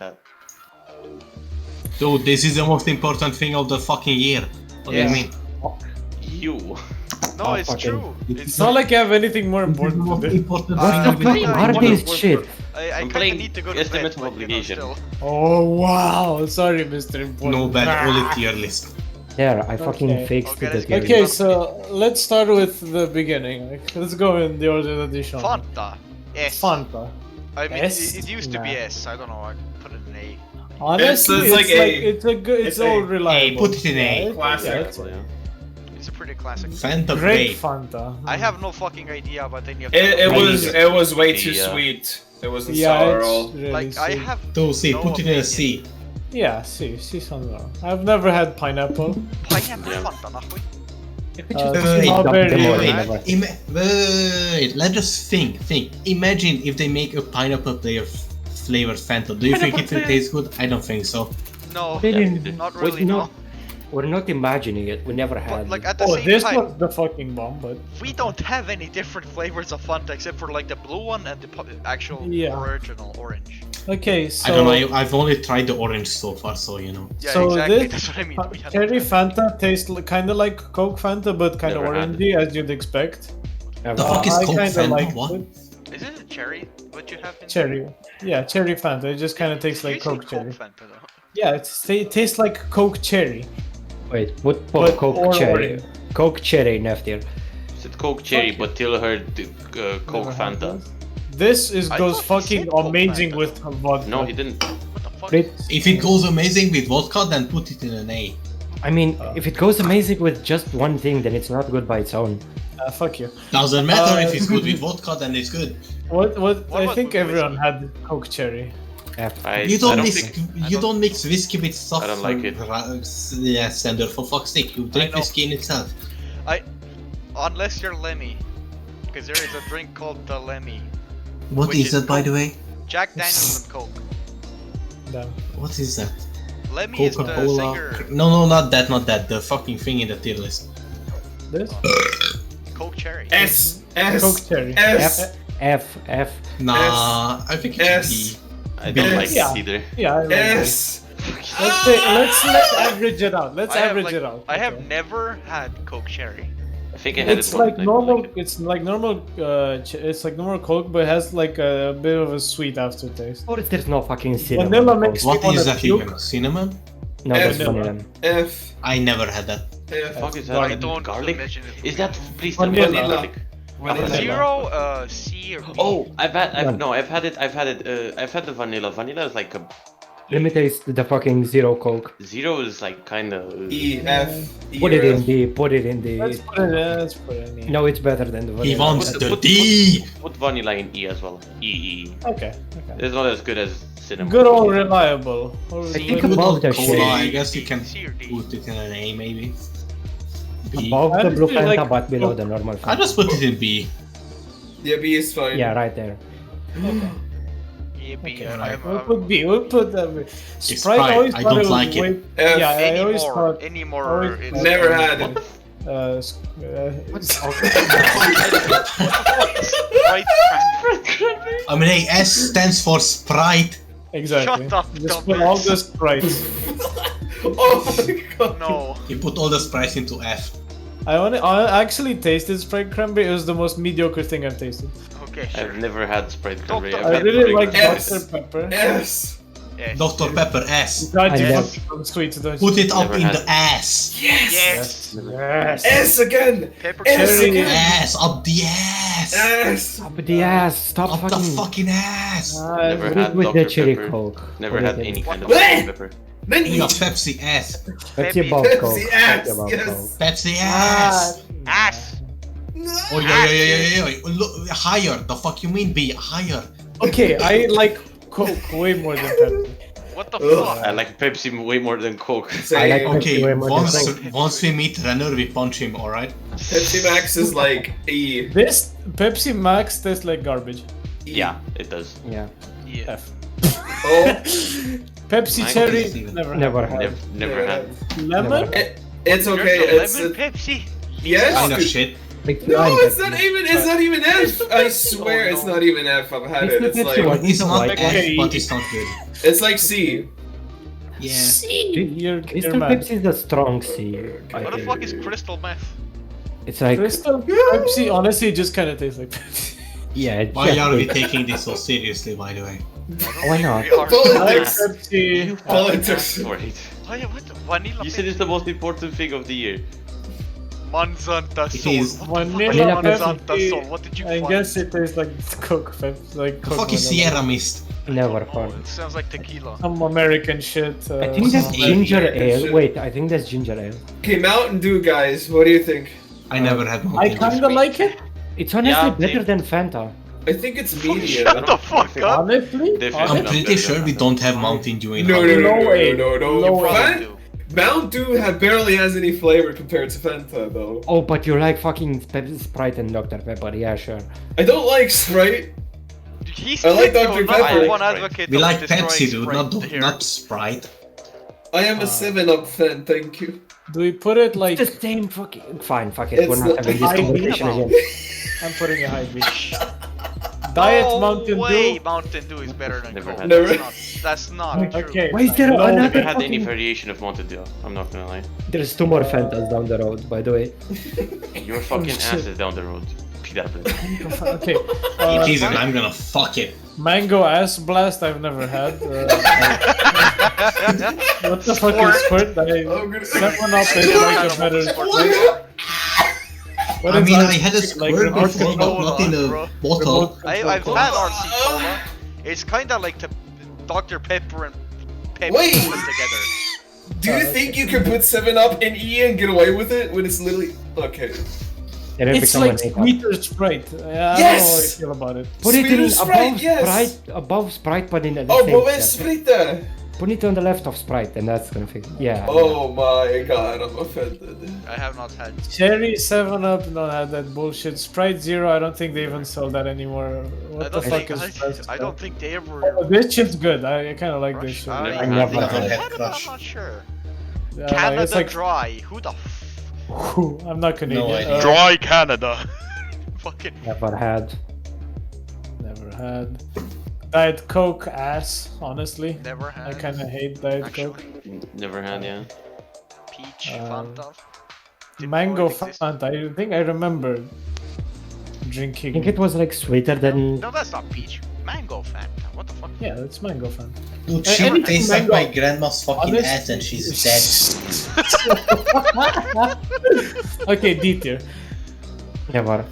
had. Dude, this is the most important thing of the fucking year. What do you mean? You. No, it's fucking- true. It's not like you have anything more important to do. Important What thing the of the fuck? year. What is shit? I I'm kinda playing need to go to bed, Estimate of but, Obligation. still. Oh wow! Sorry, Mr. Important. No bad, only tier list. There, I fucking Okay. fixed Okay, it. let's again. Okay, so let's start with the beginning. Like, let's go in the order that they show. Fanta. S. Fanta. I mean, S? it used to be Nah. S. I don't know. I put it in A. Honestly, it's it's, like like A. it's a good. It's It's all A. reliable. Put it in A. Yeah, Classic. yeah, it's It's a pretty classic. Fanta great Grey. Fanta. I have no fucking idea about any of It was way too Yeah. sweet. It wasn't Yeah, sour at it's all. really Like I sweet. have. So see, no put it in a opinion. C. Yeah, see something. I've never had pineapple. Pineapple Yeah. Fanta, nahui. Strawberry. Wait, let's just think. Imagine if they make a pineapple flavored Fanta. Do you think it will taste good? I don't think so. No, Didn't- not Wait, really. no. No. We're not imagining it. We never But had. like at the Oh, same this time, was the fucking bomb, but we don't have any different flavors of Fanta except for like the blue one and the actual Yeah. original orange. okay. So I don't know. I've only tried the orange so far, so you know. Yeah, So exactly. this- That's what I mean. We had cherry no- Fanta tastes kind of like Coke Fanta, but kind of Never had orangey, as you'd expect. Never The had. fuck is I Coke kinda Fanta? like What? it. Is it a cherry? What you have in Cherry. Yeah, cherry Fanta. It just kind of tastes like You say Coke cherry. Fanta though. Yeah, it tastes like Coke cherry. Wait, put But Coke or cherry. orange. Coke cherry Neftir. Is it Coke Cherry, Fuck but till her Coke Never had Fanta? this is I goes thought he fucking said Coke amazing Fanta. with vodka. No, he didn't. What the fuck? If it goes amazing with vodka, then put it in an A. I mean, if it goes amazing with just one thing, then it's not good by its own. Fuck you. Doesn't matter if it's Uh, good with vodka, then it's good. What? What I about think with everyone whiskey? had Coke cherry. F. You I don't don't mix. think- You don't mix whiskey with stuff. I don't like it. Yeah, Sander, for fuck's sake, you drink know. whiskey in itself. Unless you're Lemmy, because there is a drink called the Lemmy. What Which is is that, by Coke. the way? Jack Daniels and Coke. Damn. What is that? Lemmy is the Coca-Cola. singer. No, not that. The fucking thing in the tier list. This Coke Cherry. S Coke S cherry. S F. Nah, I think it's S. B. I don't like Yeah. it either. Yeah. I like it. S. Let's average it out. Let's I have, average like- it out. I have Okay. never had Coke Cherry. I think I had It's it one like time, normal. like it. It's like normal. It's like normal Coke, but it has like a bit of a sweet aftertaste. Or there's no fucking cinnamon. Vanilla in makes Coke. What wanna is that puke. even? Cinnamon? No, that's Vanilla. vanilla. F I never had that. F. Fuck is I that? don't Garlic? imagine it. Is that? Please tell me Vanilla. it's garlic. Vanilla. Zero, C or B? Oh, I've had it. I've had the vanilla. Vanilla is like a Let me taste the fucking zero Coke. zero is like kind of. E F E Put it or in F. the. Put it in the. Let's put it in. Let's put it in. No, it's better than the He vanilla. wants Put- the put- D. Put vanilla in E as well. E. Okay. It's not as good as cinnamon. Good old reliable. think Good above old the cola, shade. I guess you can C or D? put it in an A maybe. B. Above I the blue feel Fanta, like- but below the normal I Fanta. just put it in B. Yeah, B is fine. Yeah, right there. Yeah, B. Okay, I'm- we'll I'm- put B. We'll put that. Sprite. Sprite, Always I thought don't was like it. way- F. Yeah, I always thought. Anymore. always It's thought- Never had it. right. I mean, hey, S stands for Sprite. Exactly. Shut up, Just put all the sprites. Oh my god. No. You put all the sprites into F. I actually tasted Sprite cranberry. It was the most mediocre thing I've tasted. Okay, sure. I've never had Sprite cranberry. Doctor- I've I had really like regular. S. Dr Pepper. S. Yes. Dr. Pepper S. Tried I to never- put some sweets, don't Put you? it up Never in had the it. ass. Yes. Yes. Yes. S again. Pepper S Cherry. again. Ass, up the ass. S. Up the ass. Stop Up the fucking. fucking ass. Never Put had it with Dr. the cherry Pepper. Coke. Never Put had it in. any kind of What? Dr. Pepper. Then You E. got Pepsi ass. Pepsi above Pepsi Coke. ass, Pepsi above yes. Coke. Pepsi ass. Ass. Oh, yeah. Look, higher. The fuck you mean B? Higher. Okay, I like Coke way more than Pepsi. What the Ugh. fuck? I like Pepsi way more than Coke. Say, I like Okay, way more than once once we meet Renner, we punch him, alright? Pepsi Max is like E. This Pepsi Max tastes like garbage. E. Yeah, it does. Yeah. Yeah. F. Oh, Pepsi Mine cherry, is never had. Never had. Never had. Lemon? it's okay. There's a It's lemon Pepsi. yes. Kind of shit. Like, No, I'm it's Pepsi. not even. It's not even F. I swear, no. it's not even F. I've had It's it. the It's Pepsi like one. It's not Like, F, okay. but it's not good. it's like C. Yeah. You're Crystal mad. Pepsi is the strong C. What the fuck is crystal meth? It's like, Crystal Pepsi, honestly, it just kind of tastes like Pepsi. yeah, it's Why just are we good. taking this so seriously, by the way? Why not? We are- I like Politics. Pepsi. Politics. For it. Oh yeah, what the vanilla? You said it's the most important thing of the year. Manzanta It Sol. is. What the fuck Vanilla is Manzanta Pepsi. Sol? What did you I find? guess it tastes like Coke Pepsi. Like The Coke fuck is vanilla. Sierra Mist? Never Oh, fun. it sounds like tequila. Some American shit. I think that's American ginger shit. ale. Wait, I think that's ginger ale. Okay, Mountain Dew, guys. What do you think? I never had I Mountain Dew. kinda like it. It's honestly Yeah, better they- than Fanta. I think it's medium. Shut the fuck up. Honestly, Definitely. I'm honestly. pretty sure we don't have Mountain Dew in No, our- no, no, No way. no, no, No no. way. Fan- Mountain Dew barely has any flavor compared to Fanta, though. Oh, but you like fucking Sprite and Dr. Pepper. Yeah, sure. I don't like Sprite. He's I like no, Dr. not Pepper. the one advocate We of like destroying Pepsi, dude, Sprite here. not Sprite. I am a 7-Up fan, thank you. Do we put it like? It's the same fucking. Fine, fuck it. It's We're not the- having this I conversation know. again. I'm putting a high beach. Diet No Mountain way, Dew. Mountain Dew is better than Never Coke. had Never. That's not true. Okay. Why is there No, another Never had any fucking... variation of Mountain Dew. I'm not gonna lie. There's 2 more Fantas down the road, by the way. Your fucking shit. ass is down the road. PW. Okay. Jesus, I'm gonna fuck it. Mango ass blast. I've never had. What the fuck is squirt? I'm gonna- 7-Up is like a better. What I is mean, that? I had a Like squirt remote before, but control, not in a bro. bottle. Remote I've control. had RC Cola. It's kinda like the Dr. Pepper and Pepsi Wait. put together. Do you think you can put 7-Up in E and get away with it when it's literally... Okay. And it It's become like an A-cup. sweeter Sprite. I don't know how I Yes! feel about it. Put it in Sweeter Sprite, above yes! Sprite, above Sprite, but in the Oh, same but where's step. Sprite? Put it on the left of Sprite, and that's gonna fix. Yeah. Oh my god, I'm offended. I have not had. Cherry 7-Up, no, that bullshit. Sprite Zero, I don't think they even sell that anymore. I What the don't fuck think. is Sprite? I don't think they ever. Oh, this shit's good. I kind of like this shit. Crush. I I never had Canada, Crush. I'm not sure. Yeah, Canada it's like, Dry. Who the I'm not Canadian. idea. Dry Canada. Fucking. Never had. Never had. Diet Coke ass, honestly. Never had. I kind of hate Diet Coke. Actually, Never had, yeah. peach, Um, Fanta. Didn't Mango know it existed. Fanta, I think I remember I drinking. think it was like sweeter than. No, that's not peach. Mango Fanta. What the fuck? Yeah, it's Mango Fanta. Dude, A- she anything tastes like mango. my grandma's fucking Honest- ass and she's dead. Okay, D tier. Never.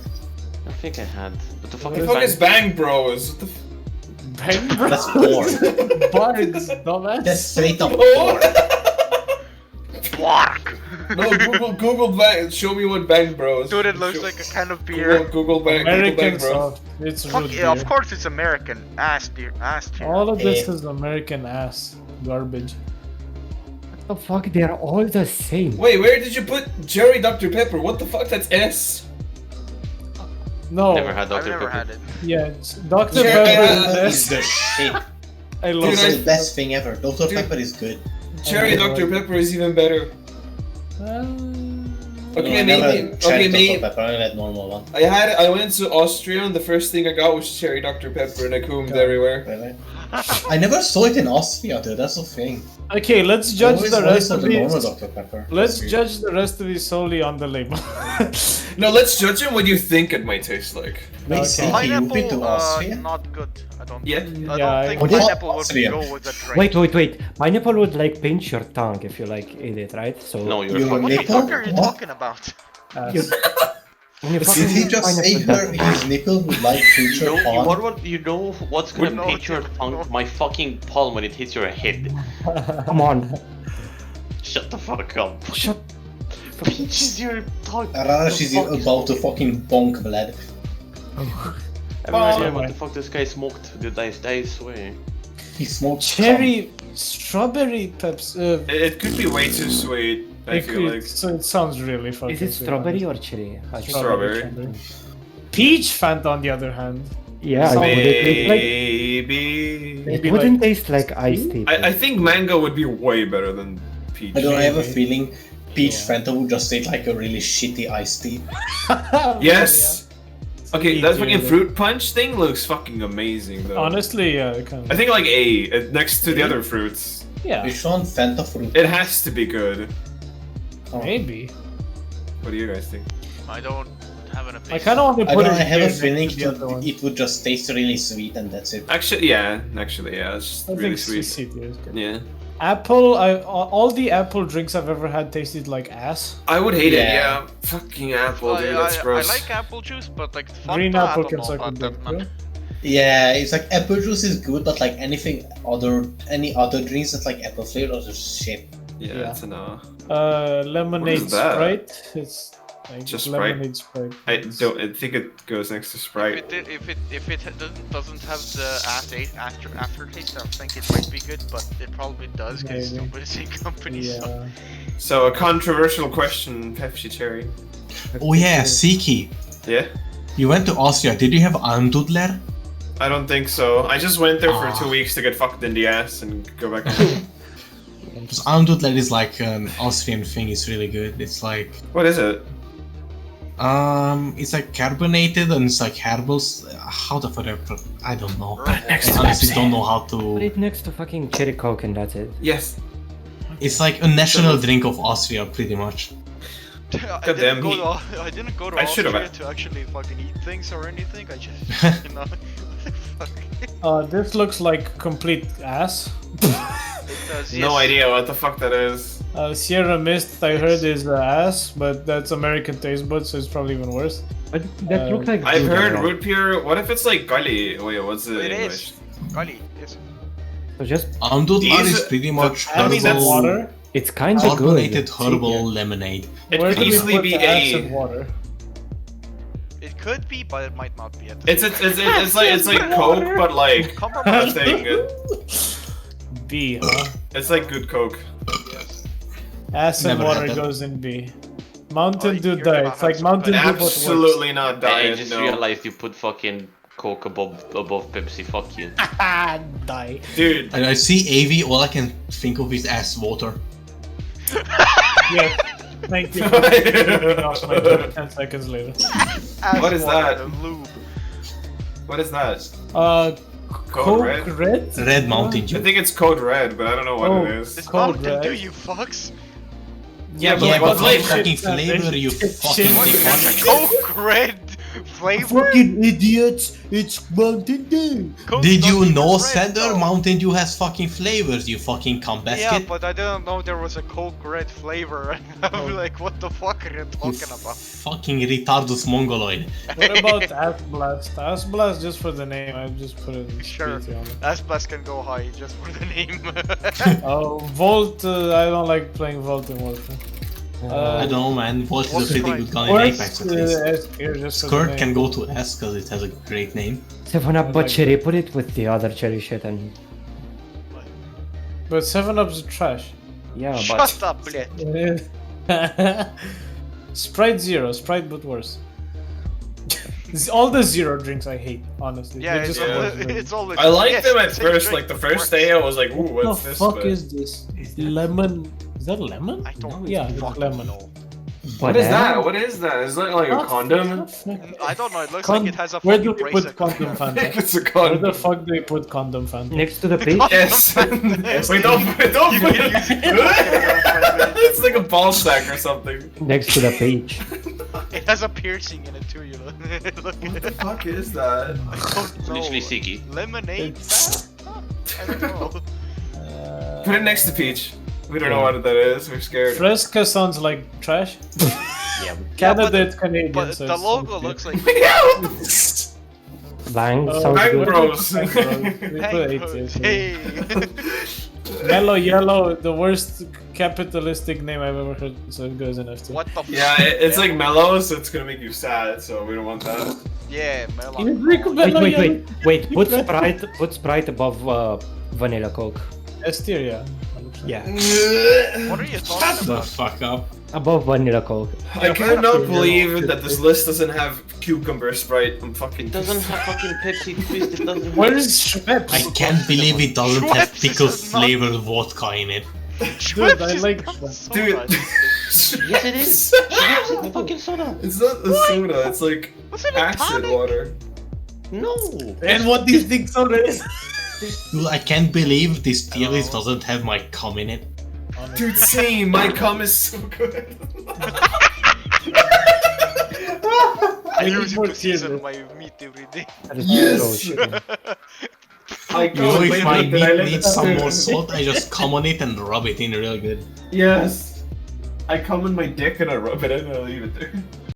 I think I had. What the fuck What is The fuck is Bang? Bang Bros? What the f- Bang Bros. That's porn. Bards, dumbass. That's straight up Oh! porn. Bark. No, Google Bang. Show me what Bang Bros. Dude, it looks Show- like a kind of beer. Google Bang. Google American Bang Bros. soft. It's Fuck root yeah, of beer. course it's American. Ass beer. Ass tier. All of this Eh. is American ass garbage. What the fuck? They're all the same. Wait, where did you put Jerry Dr. Pepper? What the fuck? That's S. No. Never had I've Dr. never Pepper. had it. Yeah, it's Dr. Yeah, Pepper Pepper is is the shit. I love Dude, It's it. the best thing ever. Dr. Dude. Pepper is good. Cherry Oh, Dr. right. Pepper is even better. Okay, I never maybe. had cherry Okay, Dr. maybe. Pepper. I only had normal one. I went to Austria and the first thing I got was cherry Dr. Pepper and I coomed everywhere. Really? I never saw it in Austria, dude. That's the thing. Okay, let's I judge always the always rest had of the normal these. Dr. Pepper. Let's That's weird. judge the rest of these solely on the label. No, let's judge him what you think it might taste like. Wait, Okay. Silky, you've been to Pineapple, Austria? not good. I don't. Yeah. I Yeah, don't think What is pineapple would Austria? go with a drink. Wait. Pineapple would like pinch your tongue if you like eat it, right? So No, you're Your fucking. What the nipple? fuck are you What? talking about? You- when you fucking Did he eat just say pineapple, her, his nipple would like pinch You your know, palm? you know what's gonna No, pinch your no. tongue? My fucking palm when it hits your head. Come on. Shut the fuck up. Shut. Pinches your tongue. Arash is What the fuck about to fucking bonk blood. I have no idea Oh, what my. the fuck this guy smoked, dude. I swear. He smoked Cherry, strawberry peps. It could be way too sweet, I It feel could- like. So it sounds really fucking. Is it sweet, strawberry honestly. or cherry? I think- Strawberry. Peach Fanta, on the other hand. Yeah, Some- would it taste like? Maybe. Maybe It wouldn't like- taste like iced tea. I think mango would be way better than peach. I don't have a maybe. feeling peach Fanta would just taste like a really shitty iced tea. Yes. Okay, Me that too, fucking dude. fruit punch thing looks fucking amazing though. Honestly, yeah, kind I of. think like A next to the other fruits. Yeah, Which one? Fanta fruit. It has to be good. maybe. What do you guys think? I don't have an I opinion. kind of want to I put don't it I have here a next feeling to the other one. it would just taste really sweet and that's it. Actually, yeah, it's just I really think sweet. C tier is good. Yeah. Apple, all the apple drinks I've ever had tasted like ass. I would hate it, Yeah. yeah. Fucking apple, dude, that's I gross. like apple juice, but like Fanta, Green I apple don't can know suck a about dick, that, bro. man. Yeah, it's like apple juice is good, but like any other drinks that's like apple flavored are just shit. Yeah, Yeah. it's a no. Lemonade that? Sprite. It's like Just Sprite? lemonade Sprite. I think it goes next to Sprite. If it doesn't have the aftertaste, I think it might be good, but it probably does because it's Maybe. still by the same company. So. Yeah. So a controversial question, Pepsi Cherry. Oh yeah, Siki. Yeah? You went to Austria. Did you have Almdudler? I don't think so. I just went there for Ah. 2 weeks to get fucked in the ass and go back home. Because Almdudler is like an Austrian thing. It's really good. It's like What is it? it's like carbonated and it's like herbals. How the fuck? I don't know. Next I honestly don't know how Put to. it next to fucking cherry coke and that's it. Yes. It's like a national drink of Austria, pretty much. I damn, didn't go to I should've- Austria to actually fucking eat things or anything. I just, you know, fuck. This looks like complete ass. It does, No yes. idea what the fuck that is. Sierra Mist, I heard is ass, but that's American taste buds, so it's probably even worse. But that looks like I've juice heard as well. root beer. What if it's like gully? Wait, what's the It English? is. Golly, yes. So just Almdudler These- is pretty much I mean, that's herbal, water. it's kind of good. carbonated See, herbal lemonade. It Where could do we easily put be the ass A. and water? It could be, but it might not be at the It's like Coke, but like that compromise. thing. B, huh? It's like good Coke. Yes. Ass and Never water had that. goes in B. Mountain Oh, Dew you're gonna Diet. It's have like some Mountain Dew bad- but worse. Absolutely not I diet. just No, realized you put fucking Coke above Pepsi. Fuck you. Ah, die. dude. And I see AV, all I can think of is ass water. Yeah. Thank you. For taking off my joke 10 seconds later. What is Water, that? the lube. What is that? Coke Red? Red? Red Mountain I Dew. think it's Code Red, but I don't know what Oh. it is. It's Cold, Mountain Dew, right? you fucks. Yeah, but Yeah, like what but what flavor? fucking Shit, man, flavor, you shit, fucking shit. What, dickhead. that's a Coke Red flavor? idiots! It's Mountain Dew! Coke's Did not you even know, red, Sander? though. Mountain Dew has fucking flavors, you fucking cum Yeah, basket. but I didn't know there was a Coke Red flavor. I'm like, what the fuck are you You talking about? fucking retardus mongoloid. What about Ass Blast? Ass Blast just for the name, I just put it in Sure. PT on it. Aspas can go high just for the name. Oh, Volt, I don't like playing Volt in Warframe. I don't know, man. Volt is a What's pretty right? good gun in Worst, Apex at least. S tier just for the Skirt name. can go to S because it has a great name. 7-Up but like cherry, put it with the other cherry shit and... But 7-Up's trash. Yeah, but... Shut up, bleh. Sprite Zero, Sprite but worse. All the zero drinks I hate, honestly. Yeah, They're it's, just all, worse. it's all. I liked yes, them at it's a first. drink, Like the it first works. day, I was like, "Ooh, What what's the this?" fuck but- is this? Lemon? Is that lemon? I don't. Yeah, it's fucking lemon. know. What is Banana? that? What is that? Is that like a condom? I don't know. It looks Con- like it has a Where fucking do they brace. put condom Fanta? It's a Where the condom. fuck do they put condom Fanta? Next to the page? Yes. Wait, don't. You can use it to look it up. It's like a ball sack or something. Next to the page. It has a piercing in it too. You know. Look at What the it. fuck is that? I don't know. Literally Siki. Lemonade. It's- I don't know. Put it next to Peach. We don't know what that is. We're scared. Fresca sounds like trash. Yeah. Canada, it's Canadian. But so the it's logo okay. looks like. Bang, Oh, sounds Bang good. Bros. Bang Bros. We put eight Mangoes. here. Hey. Mellow Yellow, the worst capitalistic name I've ever heard, so it goes in F2. What the? Yeah, it's like mellow, so it's gonna make you sad. So we don't want that. Yeah, melon. You drink Wait, Mellow wait, Yellow? wait, wait, put Sprite above vanilla Coke. S tier, yeah. Yeah, What are you talking Shut the about? fuck up. above vanilla Coke. I cannot believe that this list doesn't have cucumber Sprite. I'm fucking. It doesn't have fucking Pepsi Twist. It doesn't. Where is Schweppes? I can't believe it doesn't have Schweppes pickle is not- flavored vodka in it. Dude, I like Schweppes is Dude. so nice. Yes, it is. It's like fucking soda. It's not a soda. It's like What's in a acid tonic? water. No. And what do you think soda is? Dude, I can't believe this tier list doesn't have my cum in it. Dude, same. My cum is so good. I need use it more to season tears. my meat every day. That is Yes! so shitty. I You know, if my but I meat let needs it some after- more salt, I just cum on it and rub it in real good. Yes. I cum in my dick and I rub it in and I leave it there.